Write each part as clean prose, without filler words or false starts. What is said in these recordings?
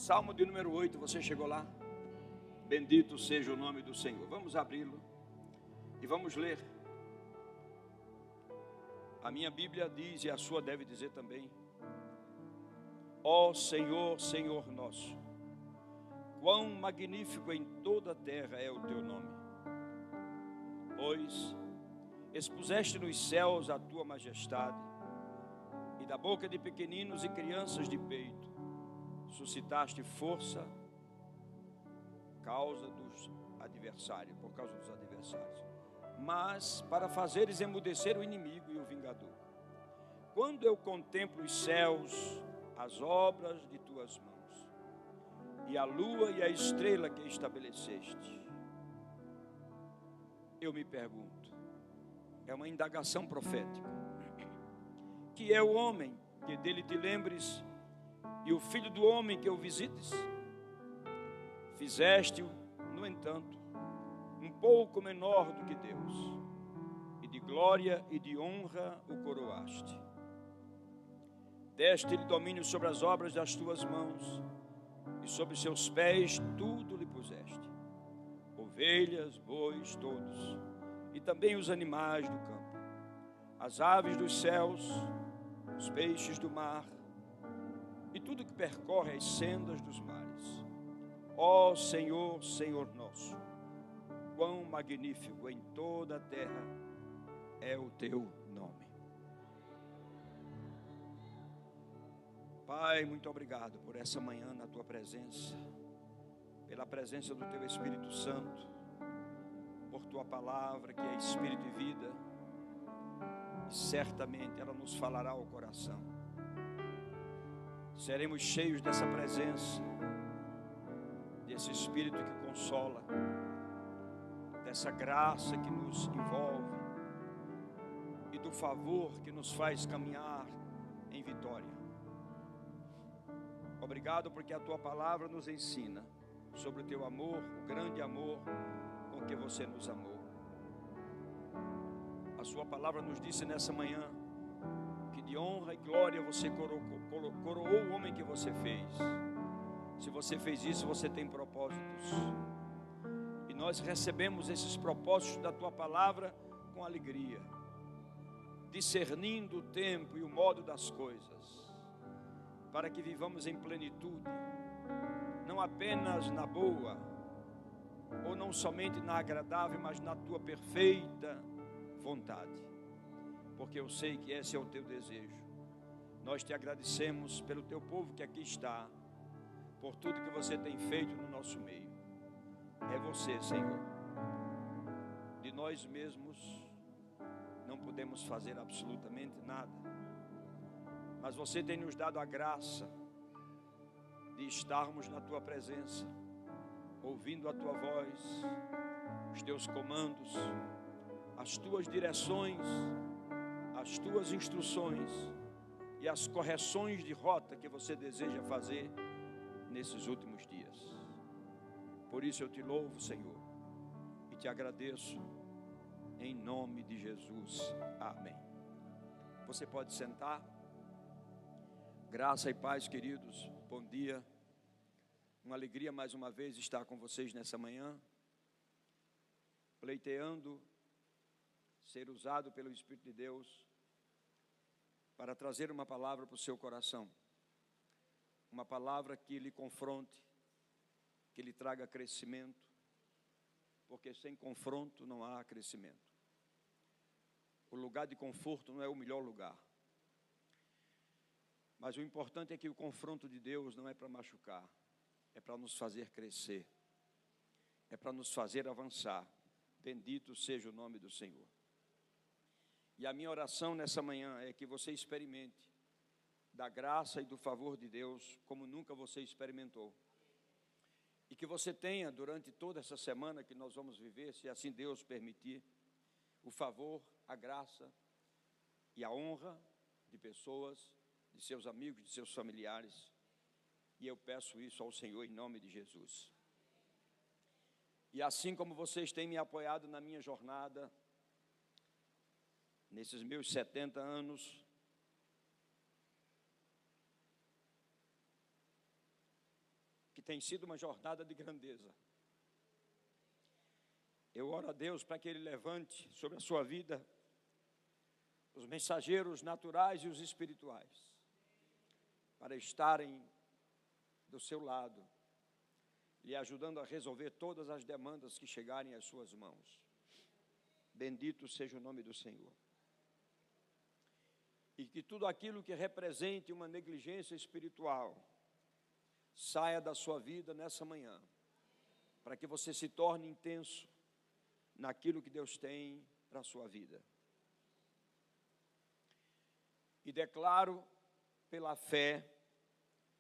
Salmo de número 8, você chegou lá? Bendito seja o nome do Senhor. Vamos abri-lo e vamos ler. A minha Bíblia diz, e a sua deve dizer também: ó Senhor, Senhor nosso, quão magnífico em toda a terra é o teu nome, pois expuseste nos céus a tua majestade, e da boca de pequeninos e crianças de peito suscitaste força por causa dos adversários, mas para fazeres emudecer o inimigo e o vingador. Quando eu contemplo os céus, as obras de tuas mãos, e a lua e a estrela que estabeleceste, eu me pergunto, é uma indagação profética, que é o homem que dele te lembres, e o filho do homem que o visites? Fizeste-o, no entanto, um pouco menor do que Deus, e de glória e de honra o coroaste. Deste-lhe domínio sobre as obras das tuas mãos, e sobre seus pés tudo lhe puseste: ovelhas, bois, todos, e também os animais do campo, as aves dos céus, os peixes do mar, e tudo que percorre as sendas dos mares. Ó Senhor, Senhor nosso, quão magnífico em toda a terra é o teu nome. Pai, muito obrigado por essa manhã na tua presença, pela presença do teu Espírito Santo, por tua palavra que é Espírito e vida, e certamente ela nos falará ao coração. Seremos cheios dessa presença, desse Espírito que consola, dessa graça que nos envolve e do favor que nos faz caminhar em vitória. Obrigado porque a tua palavra nos ensina sobre o teu amor, o grande amor com que você nos amou. A sua palavra nos disse nessa manhã que de honra e glória você coroou o homem que você fez. Se você fez isso, você tem propósitos, e nós recebemos esses propósitos da tua palavra com alegria, discernindo o tempo e o modo das coisas, para que vivamos em plenitude, não apenas na boa, ou não somente na agradável, mas na tua perfeita vontade, porque eu sei que esse é o teu desejo. Nós te agradecemos pelo teu povo que aqui está, por tudo que você tem feito no nosso meio. É você, Senhor. De nós mesmos não podemos fazer absolutamente nada, mas você tem nos dado a graça de estarmos na tua presença, ouvindo a tua voz, os teus comandos, as tuas direções, as tuas instruções e as correções de rota que você deseja fazer nesses últimos dias. Por isso eu te louvo, Senhor, e te agradeço em nome de Jesus. Amém. Você pode sentar. Graça e paz, queridos. Bom dia. Uma alegria mais uma vez estar com vocês nessa manhã, pleiteando ser usado pelo Espírito de Deus para trazer uma palavra para o seu coração, uma palavra que lhe confronte, que lhe traga crescimento, porque sem confronto não há crescimento. O lugar de conforto não é o melhor lugar, mas o importante é que o confronto de Deus não é para machucar, é para nos fazer crescer, é para nos fazer avançar. Bendito seja o nome do Senhor. E a minha oração nessa manhã é que você experimente da graça e do favor de Deus como nunca você experimentou. E que você tenha durante toda essa semana que nós vamos viver, se assim Deus permitir, o favor, a graça e a honra de pessoas, de seus amigos, de seus familiares. E eu peço isso ao Senhor em nome de Jesus. E assim como vocês têm me apoiado na minha jornada, nesses meus 70 anos, que tem sido uma jornada de grandeza. Eu oro a Deus para que Ele levante sobre a sua vida os mensageiros naturais e os espirituais, para estarem do seu lado, lhe ajudando a resolver todas as demandas que chegarem às suas mãos. Bendito seja o nome do Senhor. E que tudo aquilo que represente uma negligência espiritual saia da sua vida nessa manhã, para que você se torne intenso naquilo que Deus tem para a sua vida. E declaro pela fé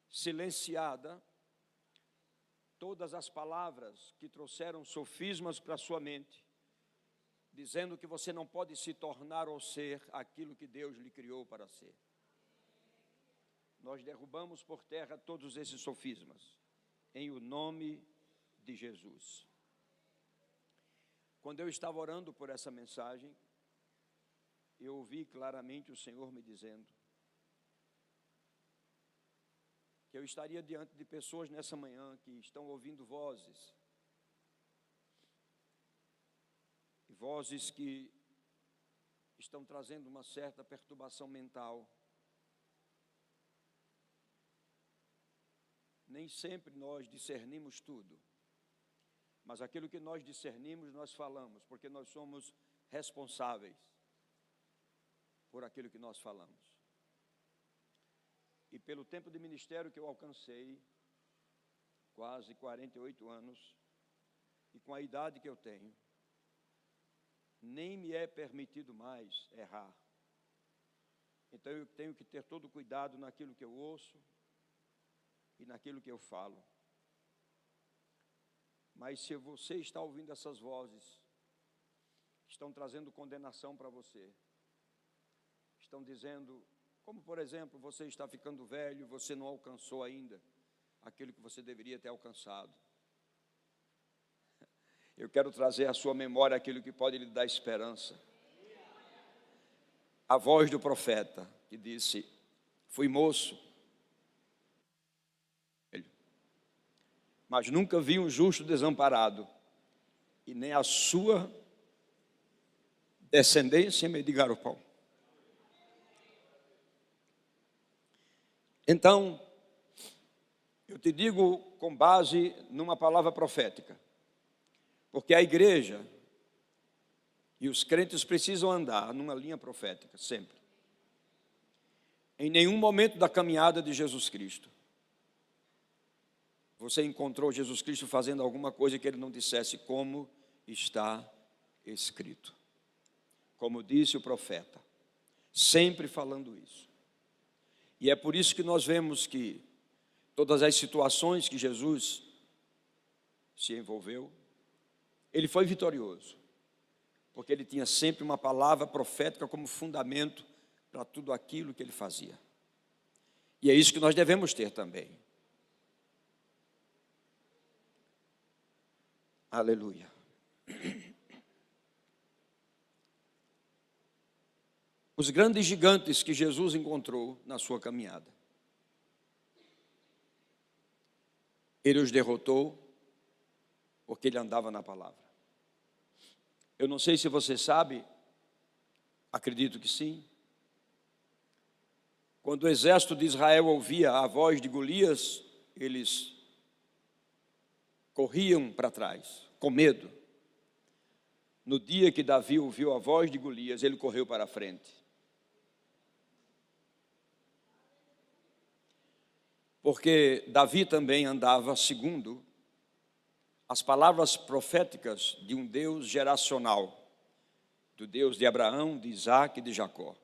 silenciada todas as palavras que trouxeram sofismas para a sua mente, dizendo que você não pode se tornar ou ser aquilo que Deus lhe criou para ser. Nós derrubamos por terra todos esses sofismas, em o nome de Jesus. Quando eu estava orando por essa mensagem, eu ouvi claramente o Senhor me dizendo que eu estaria diante de pessoas nessa manhã que estão ouvindo vozes, e vozes que estão trazendo uma certa perturbação mental. Nem sempre nós discernimos tudo, mas aquilo que nós discernimos, nós falamos, porque nós somos responsáveis por aquilo que nós falamos. E pelo tempo de ministério que eu alcancei, quase 48 anos, e com a idade que eu tenho, nem me é permitido mais errar. Então eu tenho que ter todo cuidado naquilo que eu ouço e naquilo que eu falo. Mas se você está ouvindo essas vozes, que estão trazendo condenação para você, estão dizendo, como por exemplo, você está ficando velho, você não alcançou ainda aquilo que você deveria ter alcançado. Eu quero trazer à sua memória aquilo que pode lhe dar esperança. A voz do profeta que disse: fui moço, mas nunca vi um justo desamparado, e nem a sua descendência mendigar o pão. Então, eu te digo com base numa palavra profética, porque a igreja e os crentes precisam andar numa linha profética, sempre. Em nenhum momento da caminhada de Jesus Cristo, você encontrou Jesus Cristo fazendo alguma coisa que ele não dissesse como está escrito. Como disse o profeta, sempre falando isso. E é por isso que nós vemos que todas as situações que Jesus se envolveu, ele foi vitorioso, porque ele tinha sempre uma palavra profética como fundamento para tudo aquilo que ele fazia. E é isso que nós devemos ter também. Aleluia. Os grandes gigantes que Jesus encontrou na sua caminhada, ele os derrotou porque ele andava na palavra. Eu não sei se você sabe, acredito que sim. Quando o exército de Israel ouvia a voz de Golias, eles corriam para trás, com medo. No dia que Davi ouviu a voz de Golias, ele correu para a frente. Porque Davi também andava segundo as palavras proféticas de um Deus geracional, do Deus de Abraão, de Isaac e de Jacó.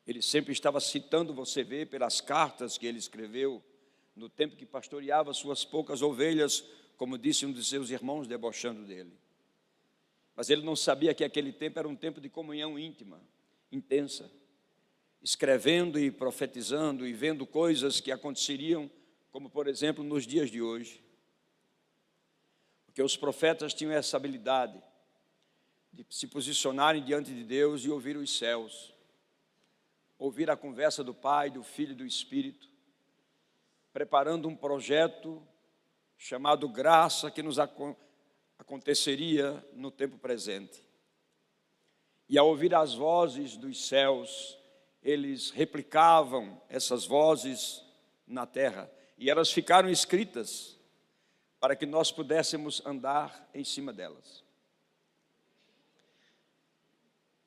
Ele sempre estava citando, você vê, pelas cartas que ele escreveu, no tempo que pastoreava suas poucas ovelhas, como disse um de seus irmãos, debochando dele. Mas ele não sabia que aquele tempo era um tempo de comunhão íntima, intensa, escrevendo e profetizando e vendo coisas que aconteceriam, como por exemplo nos dias de hoje. Porque os profetas tinham essa habilidade de se posicionarem diante de Deus e ouvir os céus, ouvir a conversa do Pai, do Filho e do Espírito, preparando um projeto chamado Graça, que nos aconteceria no tempo presente. E ao ouvir as vozes dos céus, eles replicavam essas vozes na terra, e elas ficaram escritas para que nós pudéssemos andar em cima delas.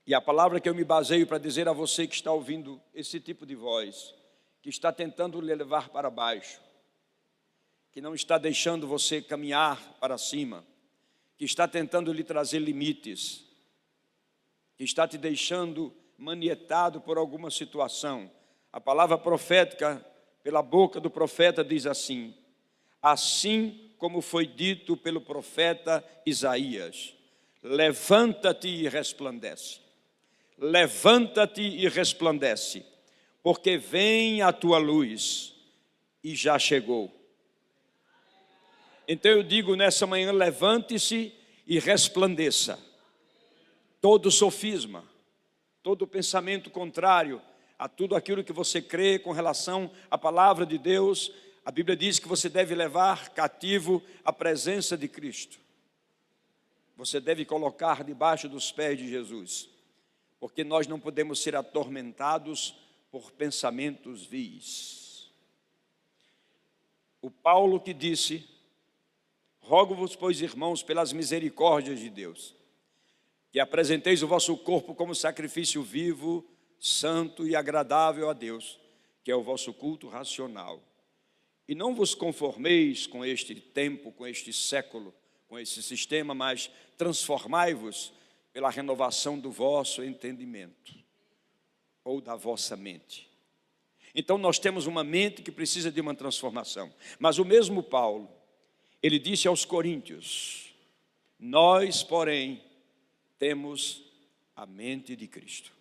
E a palavra que eu me baseio para dizer a você que está ouvindo esse tipo de voz, que está tentando lhe levar para baixo, que não está deixando você caminhar para cima, que está tentando lhe trazer limites, que está te deixando manietado por alguma situação. A palavra profética, pela boca do profeta, diz assim: assim como foi dito pelo profeta Isaías, levanta-te e resplandece. Levanta-te e resplandece, porque vem a tua luz e já chegou. Então eu digo nessa manhã, levante-se e resplandeça. Todo sofisma, todo pensamento contrário a tudo aquilo que você crê com relação à palavra de Deus, a Bíblia diz que você deve levar cativo a presença de Cristo. Você deve colocar debaixo dos pés de Jesus, porque nós não podemos ser atormentados por pensamentos vis. O Paulo que disse: rogo-vos, pois, irmãos, pelas misericórdias de Deus, que apresenteis o vosso corpo como sacrifício vivo, santo e agradável a Deus, que é o vosso culto racional. E não vos conformeis com este tempo, com este século, com esse sistema, mas transformai-vos pela renovação do vosso entendimento, ou da vossa mente. Então nós temos uma mente que precisa de uma transformação. Mas o mesmo Paulo, ele disse aos coríntios: nós, porém, temos a mente de Cristo.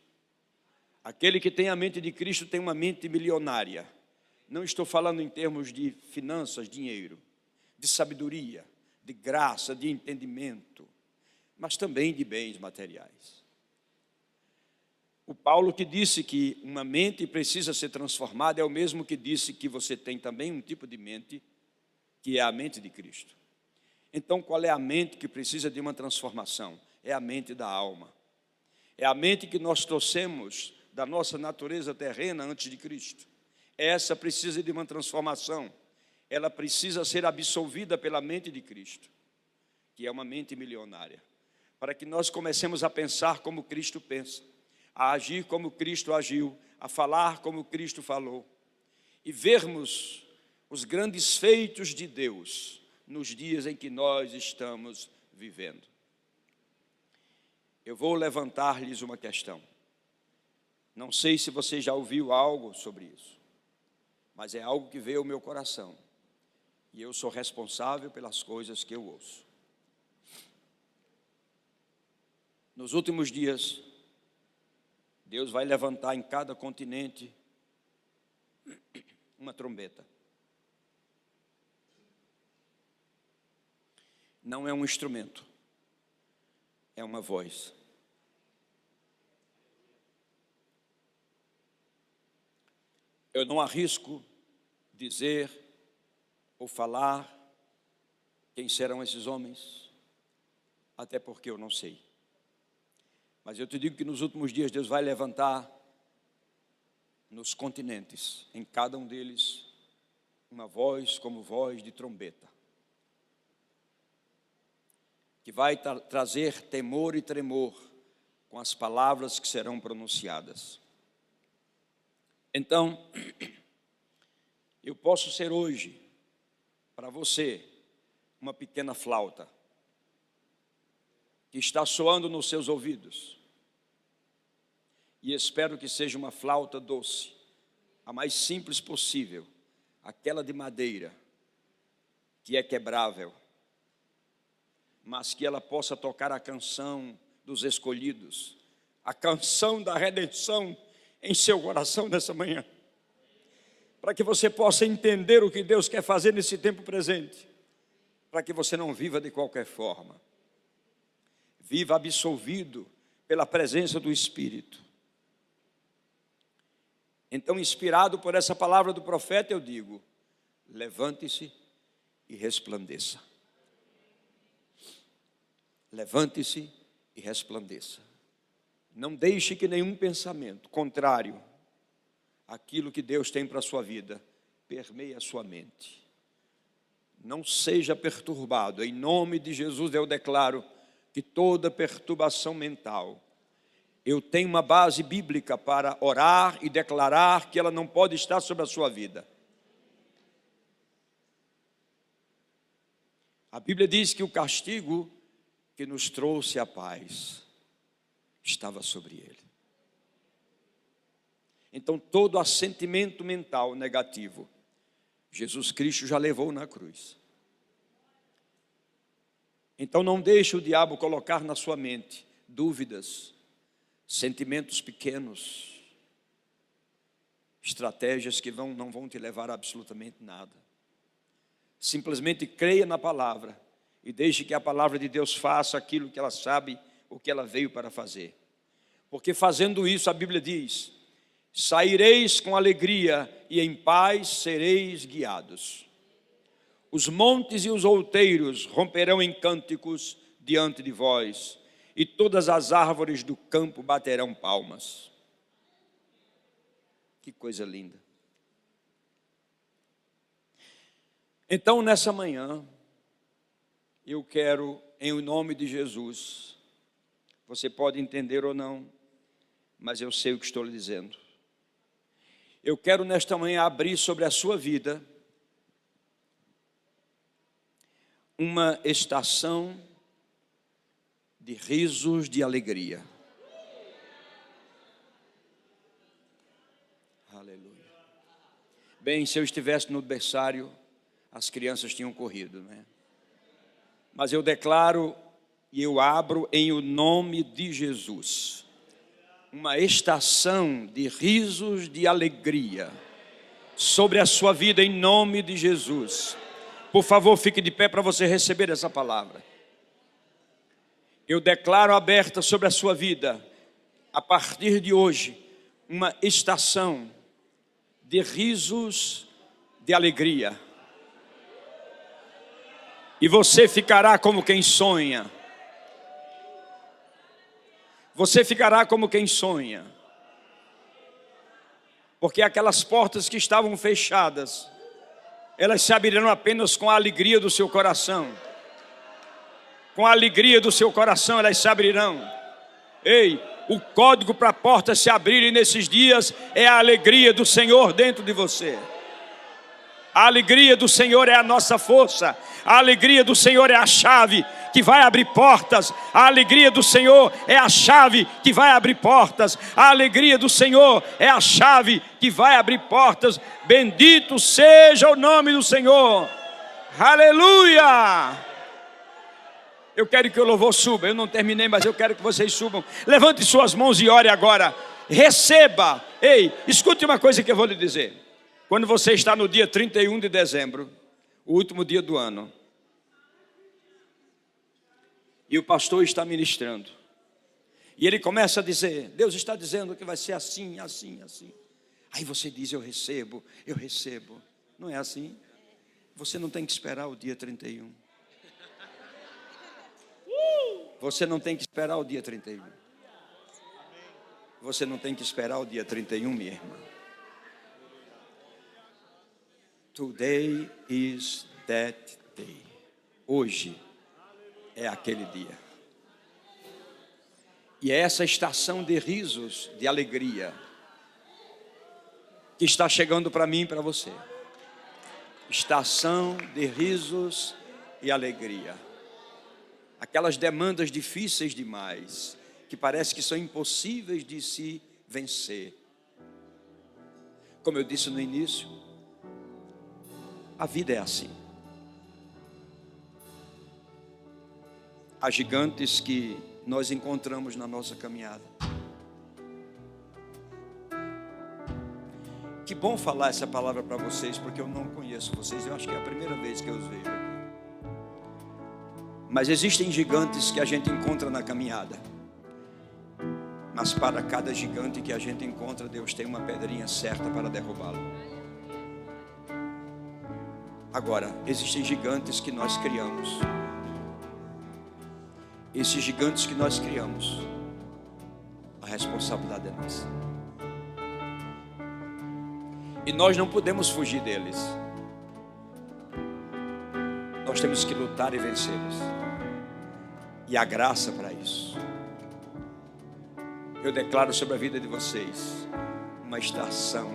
Aquele que tem a mente de Cristo tem uma mente milionária. Não estou falando em termos de finanças, dinheiro, de sabedoria, de graça, de entendimento, mas também de bens materiais. O Paulo que disse que uma mente precisa ser transformada é o mesmo que disse que você tem também um tipo de mente, que é a mente de Cristo. Então, qual é a mente que precisa de uma transformação? É a mente da alma. É a mente que nós trouxemos da nossa natureza terrena antes de Cristo. Essa precisa de uma transformação. Ela precisa ser absolvida pela mente de Cristo, que é uma mente milionária, para que nós comecemos a pensar como Cristo pensa, a agir como Cristo agiu, a falar como Cristo falou, e vermos os grandes feitos de Deus nos dias em que nós estamos vivendo. Eu vou levantar-lhes uma questão. Não sei se você já ouviu algo sobre isso, mas é algo que veio ao meu coração, e eu sou responsável pelas coisas que eu ouço. Nos últimos dias, Deus vai levantar em cada continente uma trombeta. Não é um instrumento, é uma voz. Eu não arrisco dizer ou falar quem serão esses homens, até porque eu não sei. Mas eu te digo que nos últimos dias Deus vai levantar nos continentes, em cada um deles, uma voz como voz de trombeta, que vai trazer temor e tremor com as palavras que serão pronunciadas. Então, eu posso ser hoje, para você, uma pequena flauta, que está soando nos seus ouvidos, e espero que seja uma flauta doce, a mais simples possível, aquela de madeira, que é quebrável, mas que ela possa tocar a canção dos escolhidos, a canção da redenção em seu coração nessa manhã, para que você possa entender o que Deus quer fazer nesse tempo presente, para que você não viva de qualquer forma, viva absolvido pela presença do Espírito. Então, inspirado por essa palavra do profeta, eu digo: levante-se e resplandeça. Levante-se e resplandeça. Não deixe que nenhum pensamento contrário àquilo que Deus tem para a sua vida permeie a sua mente. Não seja perturbado. Em nome de Jesus eu declaro que toda perturbação mental, eu tenho uma base bíblica para orar e declarar que ela não pode estar sobre a sua vida. A Bíblia diz que o castigo que nos trouxe a paz estava sobre ele. Então todo assentimento mental negativo, Jesus Cristo já levou na cruz. Então não deixe o diabo colocar na sua mente dúvidas, sentimentos pequenos, estratégias que não vão te levar a absolutamente nada. Simplesmente creia na palavra e deixe que a palavra de Deus faça aquilo que ela sabe, o que ela veio para fazer. Porque fazendo isso, a Bíblia diz: saireis com alegria e em paz sereis guiados. Os montes e os outeiros romperão em cânticos diante de vós, e todas as árvores do campo baterão palmas. Que coisa linda. Então, nessa manhã, eu quero, em nome de Jesus, você pode entender ou não, mas eu sei o que estou lhe dizendo. Eu quero nesta manhã abrir sobre a sua vida uma estação de risos de alegria. Aleluia. Bem, se eu estivesse no berçário, as crianças tinham corrido, né? Mas eu declaro e eu abro em o nome de Jesus uma estação de risos de alegria sobre a sua vida em nome de Jesus. Por favor, fique de pé para você receber essa palavra. Eu declaro aberta sobre a sua vida, a partir de hoje, uma estação de risos de alegria. E você ficará como quem sonha. Você ficará como quem sonha. Porque aquelas portas que estavam fechadas, elas se abrirão apenas com a alegria do seu coração. Com a alegria do seu coração elas se abrirão. Ei, o código para a porta se abrirem nesses dias é a alegria do Senhor dentro de você. A alegria do Senhor é a nossa força. A alegria do Senhor é a chave que vai abrir portas. A alegria do Senhor é a chave que vai abrir portas. A alegria do Senhor é a chave que vai abrir portas. Bendito seja o nome do Senhor. Aleluia! Eu quero que o louvor suba. Eu não terminei, mas eu quero que vocês subam. Levante suas mãos e ore agora. Receba. Ei, escute uma coisa que eu vou lhe dizer. Quando você está no dia 31 de dezembro, o último dia do ano, e o pastor está ministrando, e ele começa a dizer, Deus está dizendo que vai ser assim, assim, assim. Aí você diz, eu recebo, eu recebo. Não é assim? Você não tem que esperar o dia 31. Você não tem que esperar o dia 31. Você não tem que esperar o dia 31, minha irmã. Today is that day. Hoje é aquele dia. E é essa estação de risos, de alegria, que está chegando para mim e para você. Estação de risos e alegria. Aquelas demandas difíceis demais, que parece que são impossíveis de se vencer. Como eu disse no início, a vida é assim. Há gigantes que nós encontramos na nossa caminhada. Que bom falar essa palavra para vocês, porque eu não conheço vocês. Eu acho que é a primeira vez que eu os vejo aqui. Mas existem gigantes que a gente encontra na caminhada. Mas para cada gigante que a gente encontra, Deus tem uma pedrinha certa para derrubá-lo. Agora, existem gigantes que nós criamos. Esses gigantes que nós criamos, a responsabilidade é nossa. E nós não podemos fugir deles. Nós temos que lutar e vencê-los. E a graça para isso. Eu declaro sobre a vida de vocês uma estação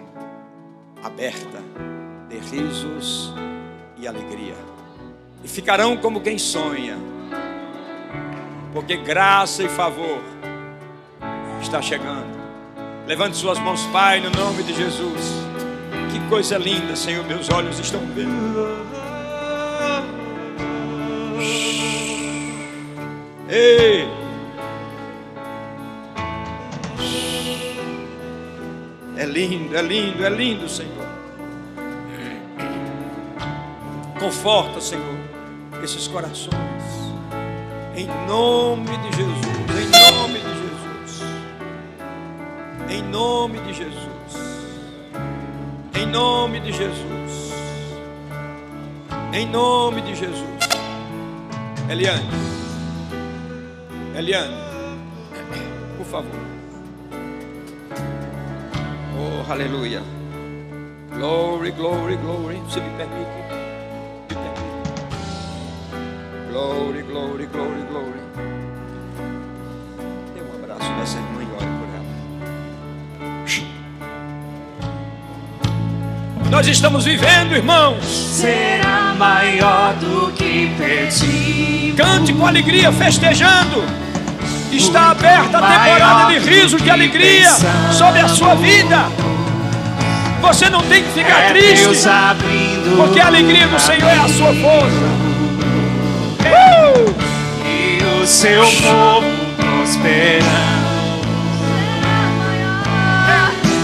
aberta de risos e alegria. E ficarão como quem sonha, porque graça e favor está chegando. Levante suas mãos, Pai, no nome de Jesus. Que coisa linda, Senhor, meus olhos estão vendo. Ei! É lindo, é lindo, é lindo, Senhor. Conforta, Senhor, esses corações. Em nome de Jesus, em nome de Jesus. Em nome de Jesus. Em nome de Jesus. Em nome de Jesus. Eliane, por favor. Oh, aleluia. Glory, glory, glory. Se me permite. Glory, glory, glory, glory. Dê um abraço nessa irmã e ore por ela. Nós estamos vivendo, irmãos. Será maior do que pedimos. Cante com alegria, festejando. Está aberta a temporada de riso, de alegria sobre a sua vida. Você não tem que ficar triste, porque a alegria do Senhor é a sua força. E o seu povo prosperando.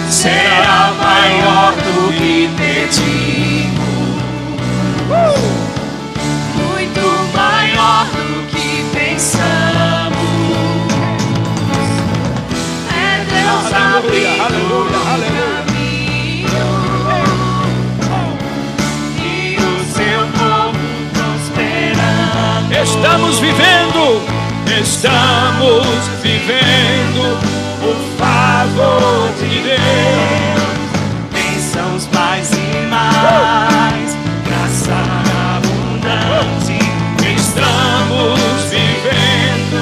Será maior do que pedimos. Muito maior do que pensamos. É Deus abrindo o caminho. E o seu povo prosperando. Estamos vivendo o favor de Deus. Bênçãos mais e mais, graça abundante. Estamos vivendo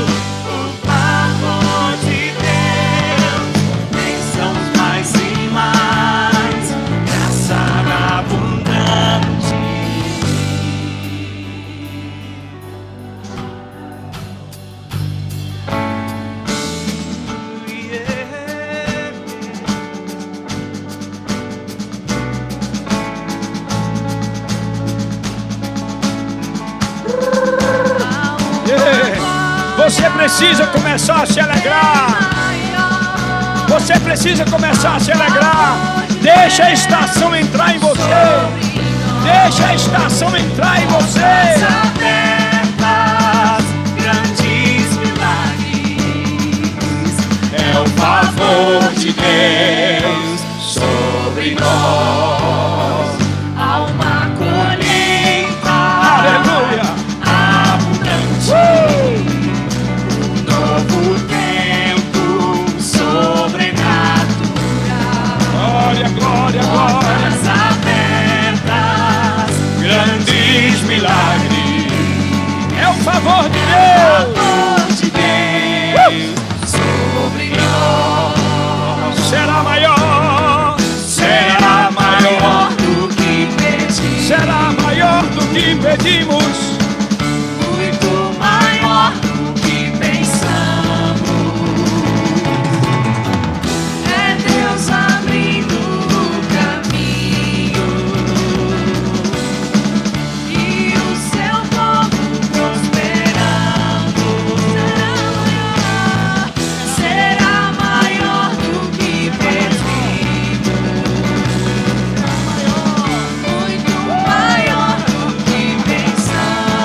O favor de Deus. Bênçãos mais e mais, graça abundante. Você precisa começar a se alegrar. Você precisa começar a se alegrar. Deixa a estação entrar em você. Deixa a estação entrar em você. Abertas, grandes milagres. É o favor de Deus sobre nós. Há uma colheita. Aleluia. Abundante. Novo tempo sobrenatural. Glória, glória, glória. Portas abertas, Grandes milagres. É o favor de favor de Deus sobre nós. Será maior. Será maior do que pedimos. Será maior do que pedimos. Muito maior do que pensamos. É Deus abrindo o caminho. E o seu povo prosperando. Será maior do que pedimos. Muito maior do que pensamos.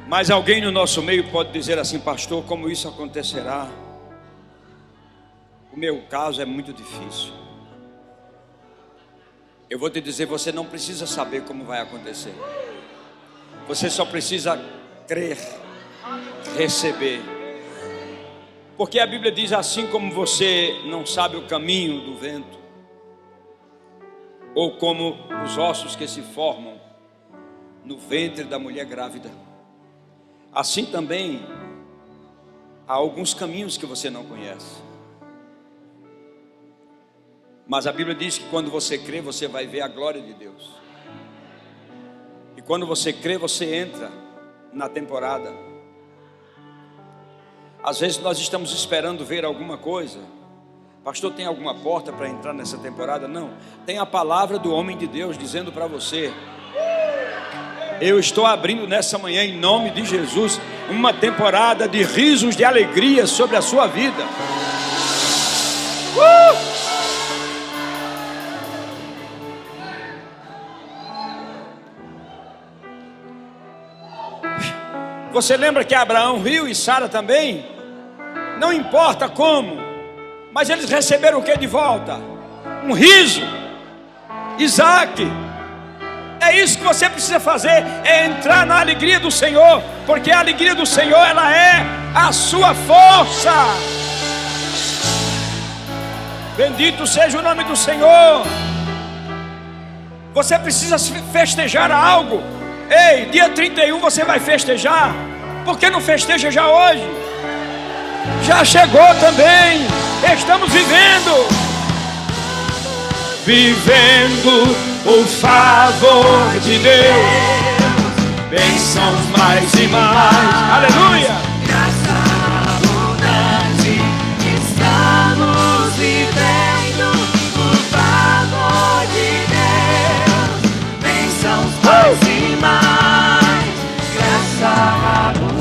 Mas alguém no nosso meio pode dizer assim: pastor, como isso acontecerá? O meu caso é muito difícil. Eu vou te dizer, você não precisa saber como vai acontecer. Você só precisa crer, receber. Porque a Bíblia diz: assim como você não sabe o caminho do vento, ou como os ossos que se formam no ventre da mulher grávida, assim também há alguns caminhos que você não conhece. Mas a Bíblia diz que quando você crê, você vai ver a glória de Deus. E quando você crê, você entra na temporada. Às vezes nós estamos esperando ver alguma coisa. Pastor, tem alguma porta para entrar nessa temporada? Não. Tem a palavra do homem de Deus dizendo para você: eu estou abrindo nessa manhã, em nome de Jesus, uma temporada de risos de alegria sobre a sua vida. Você lembra que Abraão riu e Sara também? Não importa como, mas eles receberam o que de volta? Um riso. Isaac. É isso que você precisa fazer, é entrar na alegria do Senhor, porque a alegria do Senhor, ela é a sua força. Bendito seja o nome do Senhor. Você precisa festejar algo. Ei, dia 31 você vai festejar. Por que não festeja já hoje? Já chegou também. Estamos vivendo o favor de Deus. Bênçãos mais e mais. Aleluia. Graça abundante, estamos vivendo o favor de Deus. Bênçãos mais e mais. Graça abundante.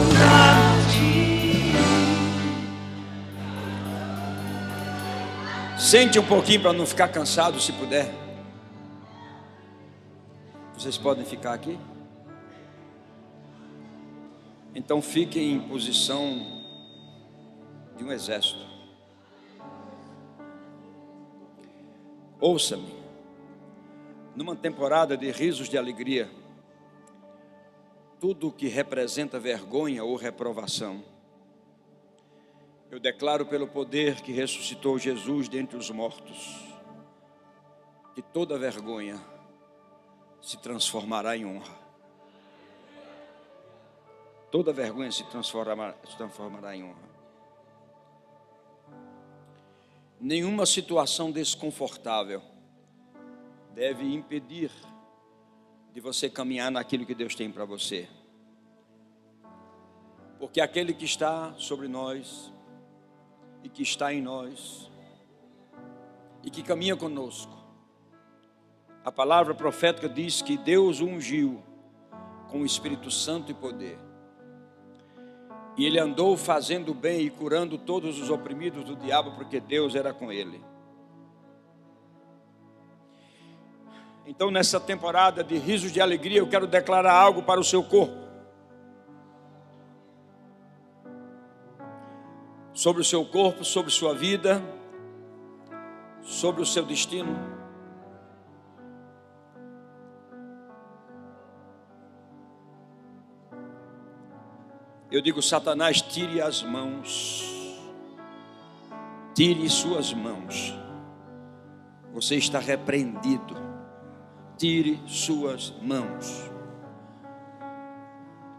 Sente um pouquinho para não ficar cansado, se puder. Vocês podem ficar aqui? Então fiquem em posição de um exército. Ouça-me. Numa temporada de risos de alegria, tudo que representa vergonha ou reprovação, eu declaro pelo poder que ressuscitou Jesus dentre os mortos, que toda vergonha se transformará em honra. Toda vergonha se transformará em honra. Nenhuma situação desconfortável deve impedir de você caminhar naquilo que Deus tem para você. Porque aquele que está sobre nós e que está em nós e que caminha conosco, a palavra profética diz que Deus o ungiu com o Espírito Santo e poder. E ele andou fazendo bem e curando todos os oprimidos do diabo, porque Deus era com ele. Então, nessa temporada de risos de alegria, eu quero declarar algo para o seu corpo. Sobre o seu corpo, sobre sua vida, sobre o seu destino. Eu digo: Satanás, tire as mãos. Tire suas mãos. Você está repreendido. Tire suas mãos.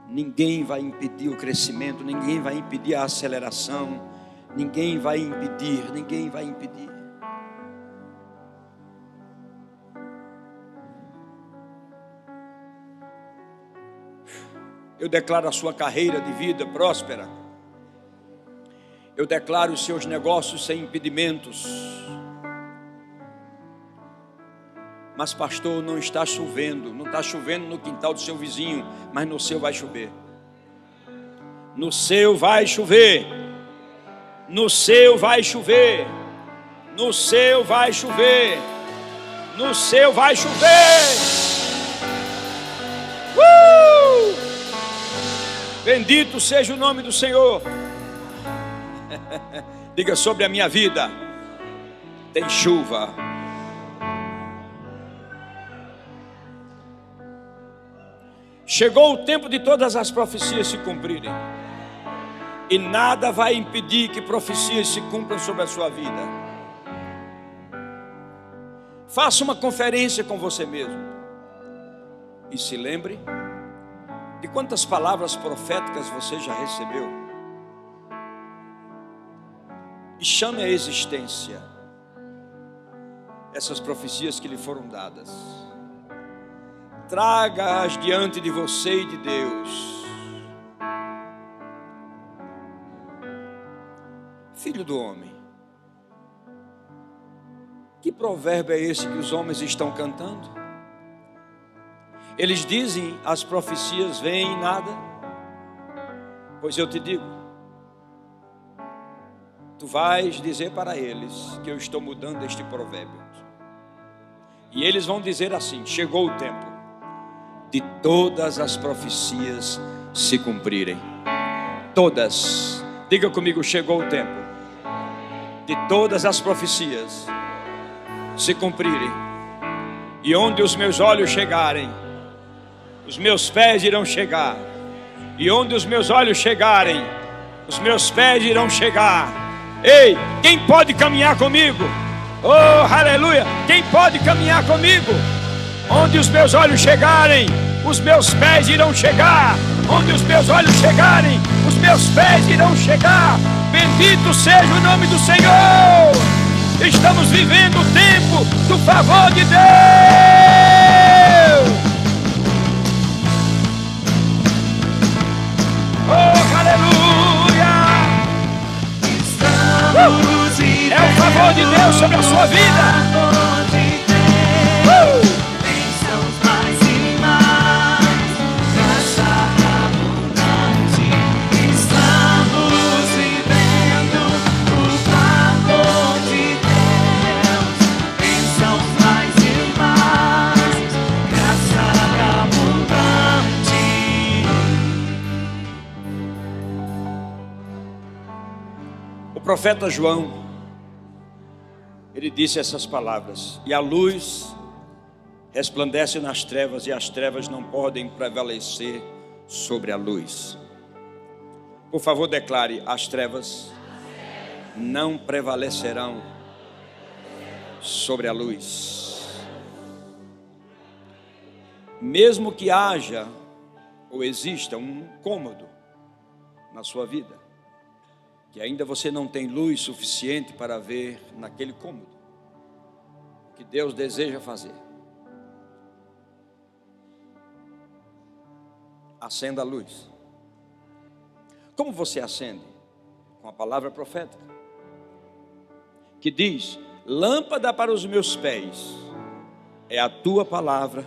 Ninguém vai impedir o crescimento, ninguém vai impedir a aceleração, ninguém vai impedir. Eu declaro a sua carreira de vida próspera. Eu declaro os seus negócios sem impedimentos. Mas pastor, não está chovendo. Não está chovendo no quintal do seu vizinho, mas no seu vai chover. No seu vai chover. No seu vai chover. No seu vai chover. No seu vai chover. Bendito seja o nome do Senhor. Diga: sobre a minha vida tem chuva. Chegou o tempo de todas as profecias se cumprirem, e nada vai impedir que profecias se cumpram sobre a sua vida. Faça uma conferência com você mesmo e se lembre de quantas palavras proféticas você já recebeu, e chame à existência essas profecias que lhe foram dadas. Traga-as diante de você e de Deus. Filho do homem, que provérbio é esse que os homens estão cantando? Eles dizem: as profecias vêm e nada. Pois eu te digo, tu vais dizer para eles que eu estou mudando este provérbio. E eles vão dizer assim: chegou o tempo de todas as profecias se cumprirem. Todas. Diga comigo: chegou o tempo de todas as profecias se cumprirem. E onde os meus olhos chegarem, os meus pés irão chegar. E onde os meus olhos chegarem, os meus pés irão chegar. Ei, quem pode caminhar comigo? Oh, aleluia! Quem pode caminhar comigo? Onde os meus olhos chegarem, os meus pés irão chegar. Onde os meus olhos chegarem, os meus pés irão chegar. Bendito seja o nome do Senhor. Estamos vivendo o tempo do favor de Deus. Oh, aleluia! É o favor de Deus sobre a sua vida. O profeta João, ele disse essas palavras: e a luz resplandece nas trevas, e as trevas não podem prevalecer sobre a luz. Por favor, declare: as trevas não prevalecerão sobre a luz. Mesmo que haja ou exista um cômodo na sua vida, que ainda você não tem luz suficiente para ver naquele cômodo, o que Deus deseja fazer: acenda a luz. Como você acende? Com a palavra profética, que diz: lâmpada para os meus pés é a tua palavra.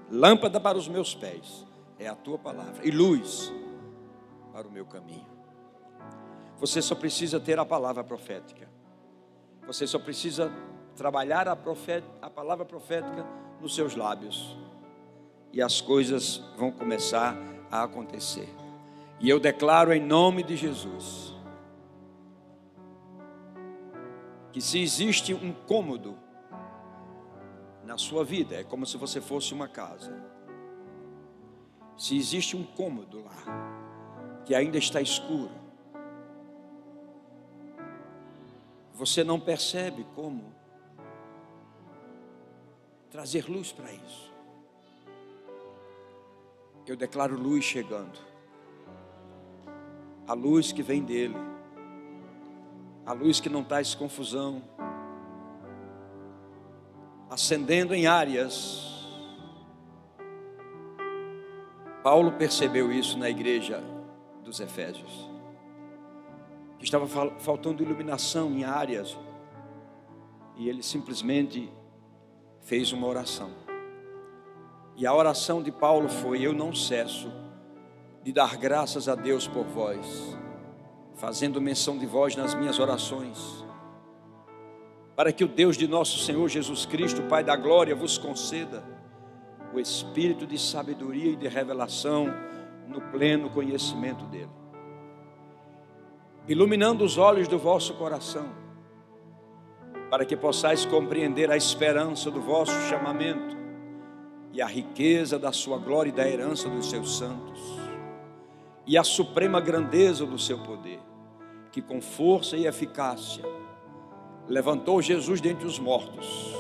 Lâmpada para os meus pés é a tua palavra, e luz para o meu caminho. Você só precisa ter a palavra profética. Você só precisa trabalhar a palavra profética nos seus lábios, e as coisas vão começar a acontecer. E eu declaro em nome de Jesus que se existe um cômodo na sua vida, é como se você fosse uma casa. Se existe um cômodo lá que ainda está escuro, você não percebe como trazer luz para isso. Eu declaro luz chegando. A luz que vem dele. A luz que não traz confusão. Acendendo em áreas. Paulo percebeu isso na igreja dos Efésios. Estava faltando iluminação em áreas, e ele simplesmente fez uma oração. E a oração de Paulo foi: eu não cesso de dar graças a Deus por vós, fazendo menção de vós nas minhas orações, para que o Deus de nosso Senhor Jesus Cristo, Pai da glória, vos conceda o espírito de sabedoria e de revelação no pleno conhecimento dele, iluminando os olhos do vosso coração, para que possais compreender a esperança do vosso chamamento e a riqueza da sua glória e da herança dos seus santos, e a suprema grandeza do seu poder, que com força e eficácia levantou Jesus dentre os mortos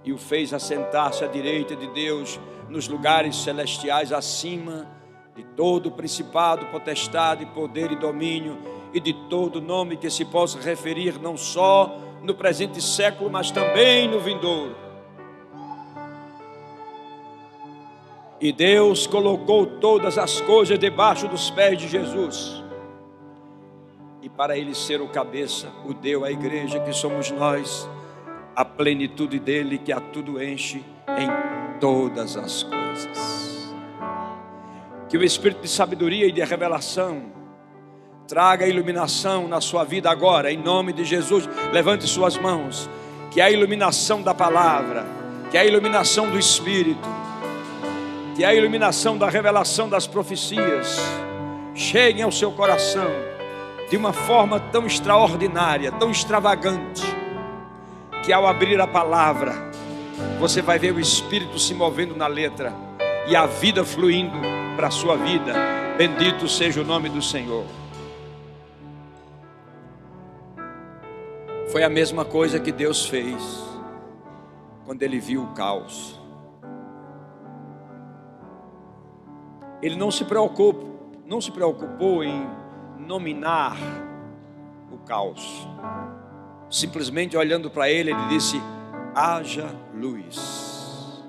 e o fez assentar-se à direita de Deus nos lugares celestiais, acima de todo principado, potestade, poder e domínio, e de todo nome que se possa referir, não só no presente século, mas também no vindouro. E Deus colocou todas as coisas debaixo dos pés de Jesus, e para ele ser o cabeça, o deu à igreja, que somos nós, a plenitude dele, que a tudo enche em todas as coisas. Que o Espírito de sabedoria e de revelação traga iluminação na sua vida agora, em nome de Jesus. Levante suas mãos, que a iluminação da palavra, que a iluminação do Espírito, que a iluminação da revelação das profecias cheguem ao seu coração de uma forma tão extraordinária, tão extravagante, que ao abrir a palavra, você vai ver o Espírito se movendo na letra e a vida fluindo para a sua vida. Bendito seja o nome do Senhor. Foi a mesma coisa que Deus fez quando Ele viu o caos. Ele não se preocupou em nominar o caos. Simplesmente olhando para ele, ele disse: haja luz.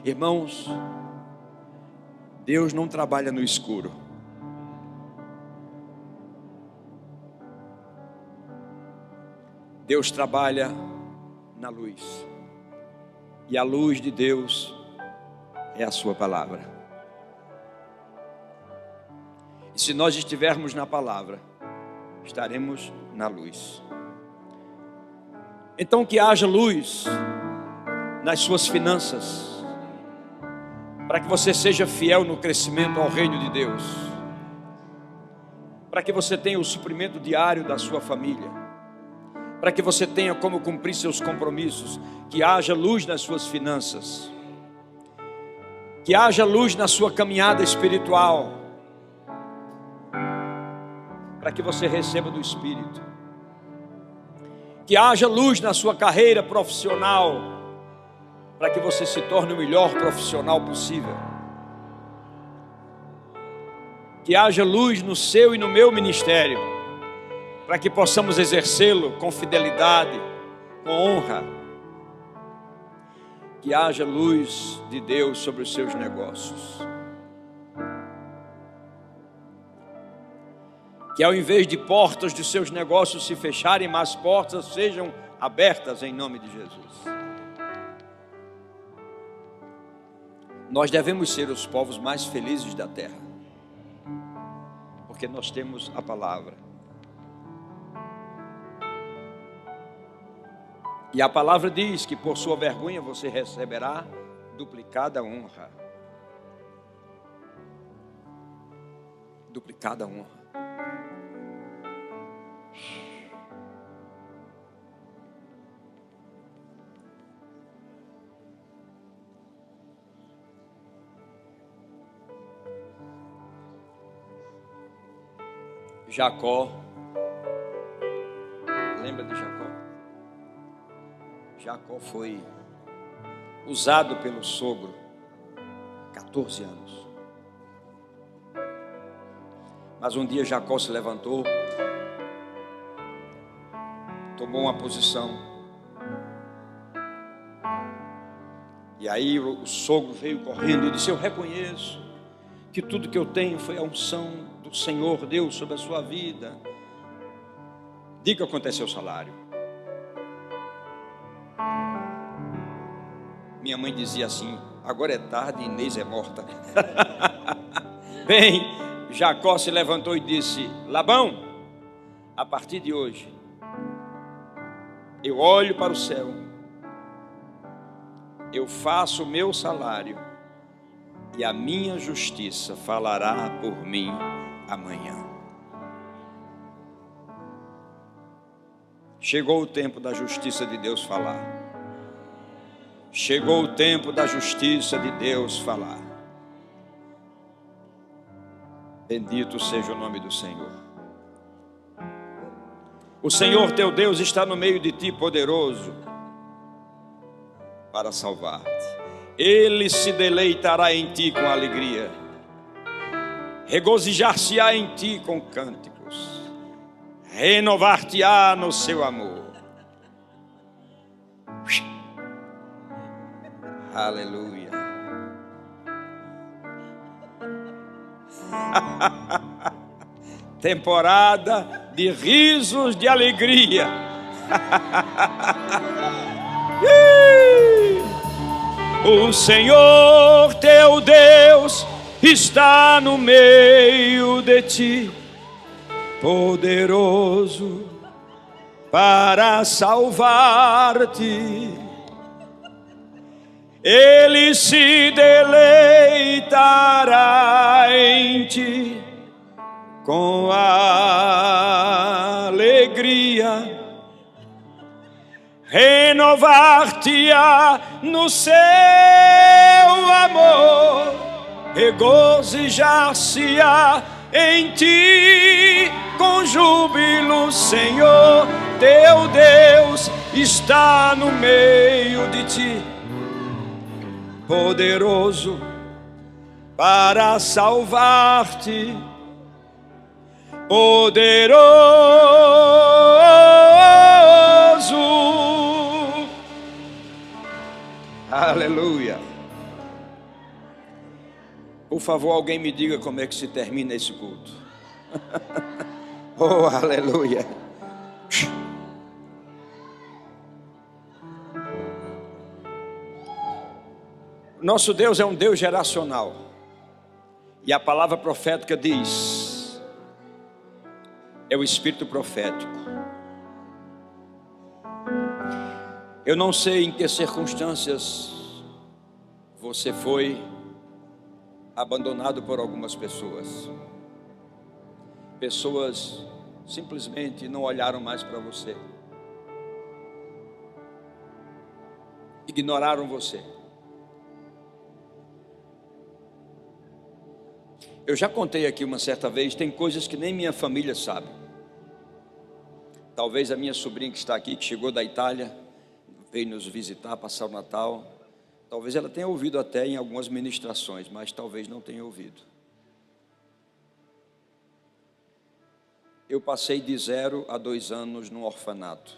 Irmãos, Deus não trabalha no escuro. Deus trabalha na luz. E a luz de Deus é a sua palavra. E se nós estivermos na palavra, estaremos na luz. Então que haja luz nas suas finanças, para que você seja fiel no crescimento ao reino de Deus, para que você tenha o suprimento diário da sua família, para que você tenha como cumprir seus compromissos. Que haja luz nas suas finanças, que haja luz na sua caminhada espiritual, para que você receba do Espírito. Que haja luz na sua carreira profissional, para que você se torne o melhor profissional possível. Que haja luz no seu e no meu ministério, para que possamos exercê-lo com fidelidade, com honra. Que haja luz de Deus sobre os seus negócios. Que ao invés de portas de seus negócios se fecharem, mas portas sejam abertas em nome de Jesus. Nós devemos ser os povos mais felizes da terra, porque nós temos a palavra. E a palavra diz que por sua vergonha você receberá duplicada honra. Duplicada honra. Jacó, lembra de Jacó? Jacó foi usado pelo sogro 14 anos. Mas um dia Jacó se levantou, tomou uma posição, e aí o sogro veio correndo e disse: eu reconheço que tudo que eu tenho foi a unção do Senhor Deus sobre a sua vida. Diga quanto é seu salário. Minha mãe dizia assim: agora é tarde e Inês é morta. Bem, Jacó se levantou e disse: Labão, a partir de hoje eu olho para o céu, eu faço o meu salário e a minha justiça falará por mim amanhã. Chegou o tempo da justiça de Deus falar. Chegou o tempo da justiça de Deus falar. Bendito seja o nome do Senhor. O Senhor teu Deus está no meio de ti, poderoso para salvar-te. Ele se deleitará em ti com alegria, regozijar-se-á em ti com cânticos, renovar-te-á no seu amor. Aleluia. Temporada de risos de alegria. O Senhor teu Deus está no meio de ti, poderoso para salvar-te. Ele se deleitará em ti com alegria, renovar-te-á no seu amor, regozijar-se-á em ti com júbilo. Senhor teu Deus está no meio de ti, poderoso para salvar-te, poderoso. Aleluia. Por favor, alguém me diga como é que se termina esse culto. Oh, aleluia. Nosso Deus é um Deus geracional. E a palavra profética diz: é o espírito profético. Eu não sei em que circunstâncias você foi abandonado por algumas pessoas. Pessoas simplesmente não olharam mais para você, ignoraram você. Eu já contei aqui uma certa vez, tem coisas que nem minha família sabe. Talvez a minha sobrinha que está aqui, que chegou da Itália, veio nos visitar, passar o Natal, talvez ela tenha ouvido até em algumas ministrações, mas talvez não tenha ouvido. Eu passei de 0 a 2 anos num orfanato.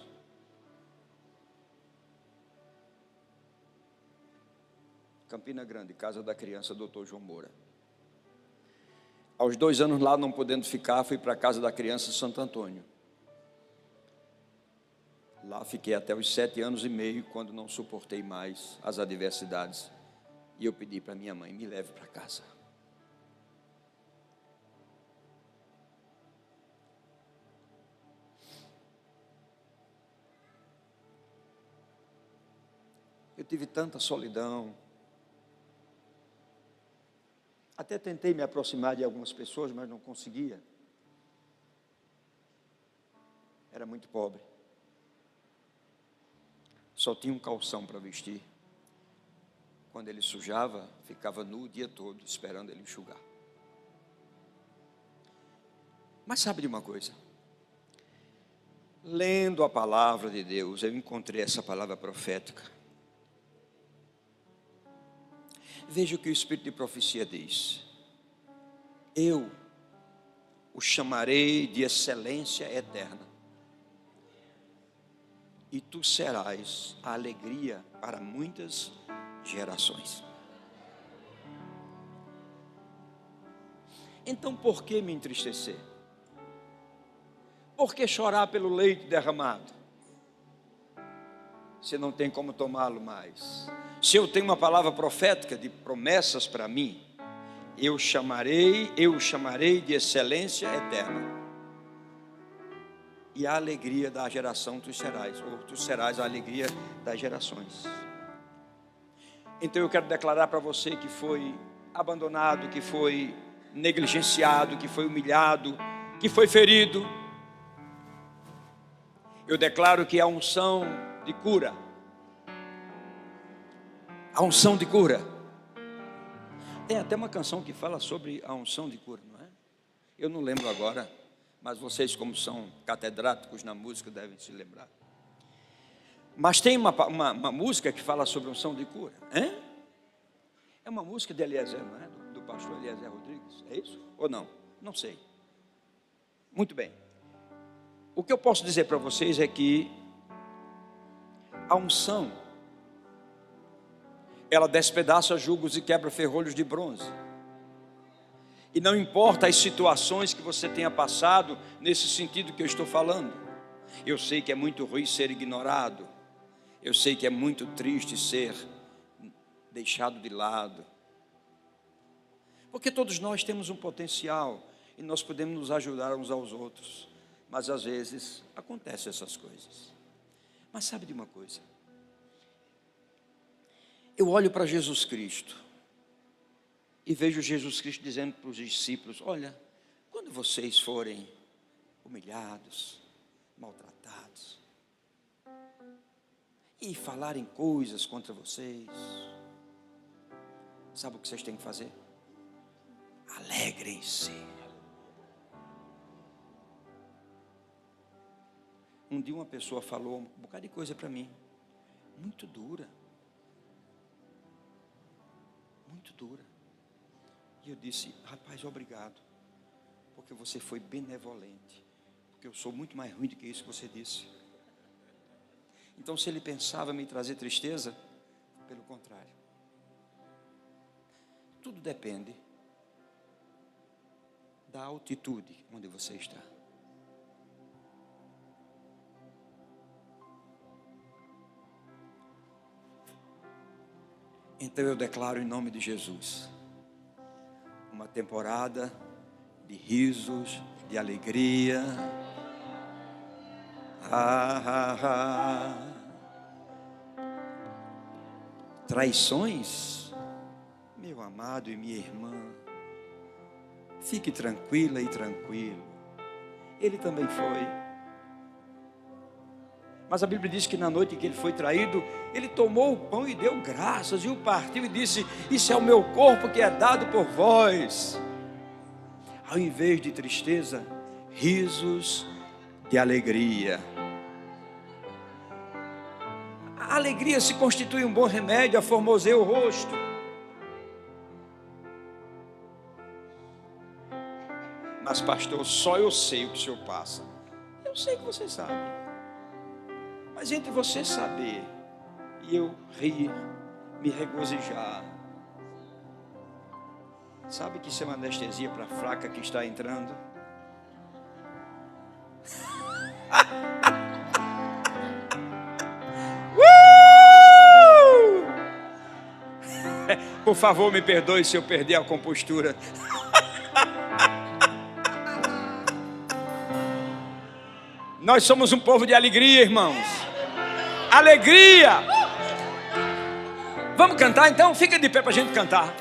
Campina Grande, Casa da Criança, Dr. João Moura. Aos 2 anos lá, não podendo ficar, fui para a Casa da Criança Santo Antônio. Lá fiquei até os 7 anos e meio, quando não suportei mais as adversidades. E eu pedi para minha mãe, me leve para casa. Eu tive tanta solidão. Até tentei me aproximar de algumas pessoas, mas não conseguia. Era muito pobre. Só tinha um calção para vestir. Quando ele sujava, ficava nu o dia todo, esperando ele enxugar. Mas sabe de uma coisa? Lendo a palavra de Deus, eu encontrei essa palavra profética. Veja o que o Espírito de profecia diz. Eu o chamarei de excelência eterna, e tu serás a alegria para muitas gerações. Então por que me entristecer? Por que chorar pelo leite derramado, se não tem como tomá-lo mais? Se eu tenho uma palavra profética de promessas para mim, eu o chamarei de excelência eterna, e a alegria da geração tu serás, ou tu serás a alegria das gerações. Então eu quero declarar para você que foi abandonado, que foi negligenciado, que foi humilhado, que foi ferido. Eu declaro que a unção de cura, a unção de cura. Tem até uma canção que fala sobre a unção de cura, não é? Eu não lembro agora, mas vocês, como são catedráticos na música, devem se lembrar. Mas tem uma música que fala sobre a unção de cura, hein? É uma música de Eliezer, não é? Do pastor Eliezer Rodrigues, é isso? Ou não? Não sei. Muito bem. O que eu posso dizer para vocês é que a unção, ela despedaça jugos e quebra ferrolhos de bronze. E não importa as situações que você tenha passado, nesse sentido que eu estou falando. Eu sei que é muito ruim ser ignorado. Eu sei que é muito triste ser deixado de lado. Porque todos nós temos um potencial e nós podemos nos ajudar uns aos outros. Mas às vezes acontecem essas coisas. Mas sabe de uma coisa? Eu olho para Jesus Cristo e vejo Jesus Cristo dizendo para os discípulos: olha, quando vocês forem humilhados, maltratados, e falarem coisas contra vocês, sabe o que vocês têm que fazer? Alegrem-se. Um dia uma pessoa falou um bocado de coisa para mim, muito dura. Muito dura. E eu disse: rapaz, obrigado, porque você foi benevolente, porque eu sou muito mais ruim do que isso que você disse. Então, se ele pensava me trazer tristeza, pelo contrário. Tudo depende da altitude onde você está. Então eu declaro em nome de Jesus uma temporada de risos, de alegria. Traições, meu amado e minha irmã, fique tranquila e tranquilo. Ele também foi. Mas a Bíblia diz que na noite em que ele foi traído, ele tomou o pão e deu graças, e o partiu e disse: isso é o meu corpo que é dado por vós. Ao invés de tristeza, risos de alegria. A alegria se constitui um bom remédio, aformoseia o rosto. Mas pastor, só eu sei o que o senhor passa. Eu sei que você sabe. Mas entre você saber e eu rir, me regozijar, sabe que isso é uma anestesia para a fraca que está entrando? Por favor, me perdoe se eu perder a compostura. Nós somos um povo de alegria, irmãos. Alegria! Vamos cantar então? Fica de pé para a gente cantar.